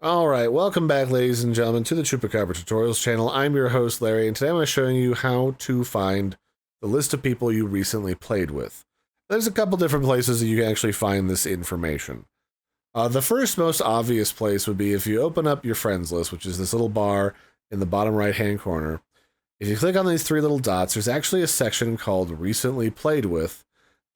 Alright, welcome back ladies and gentlemen to the Chupacabra Tutorials channel. I'm your host Larry, and today I'm going to show you how to find the list of people you recently played with. There's a couple different places that you can actually find this information. The first most obvious place would be if you open up your friends list, which is this little bar in the bottom right hand corner. If you click on these three little dots, there's actually a section called Recently Played With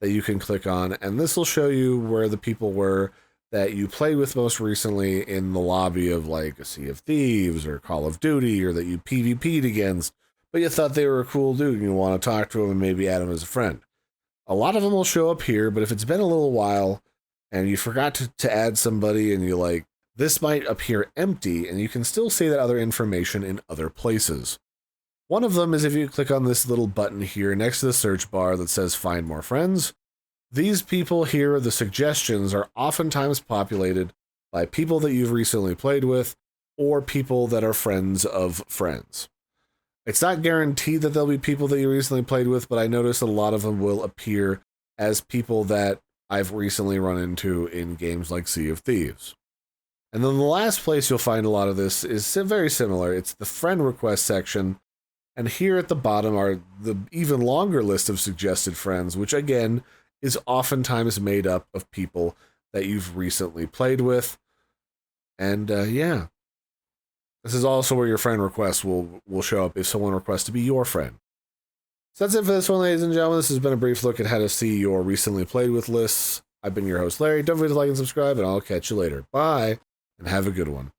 that you can click on, and this will show you where the people were that you played with most recently in the lobby of like a Sea of Thieves or Call of Duty, or that you PvP'd against, but you thought they were a cool dude and you want to talk to them and maybe add them as a friend. A lot of them will show up here, but if it's been a little while and you forgot to add somebody and you like, this might appear empty and you can still see that other information in other places. One of them is if you click on this little button here next to the search bar that says Find More Friends. These people here, the suggestions, are oftentimes populated by people that you've recently played with or people that are friends of friends. It's not guaranteed that they'll be people that you recently played with, but I notice a lot of them will appear as people that I've recently run into in games like Sea of Thieves. And then the last place you'll find a lot of this is very similar. It's the friend request section. And here at the bottom are the even longer list of suggested friends, which again is oftentimes made up of people that you've recently played with. And yeah, this is also where your friend requests will show up if someone requests to be your friend. So that's it for this one, ladies and gentlemen. This has been a brief look at how to see your recently played with lists. I've been your host, Larry. Don't forget to like and subscribe, and I'll catch you later. Bye, and have a good one.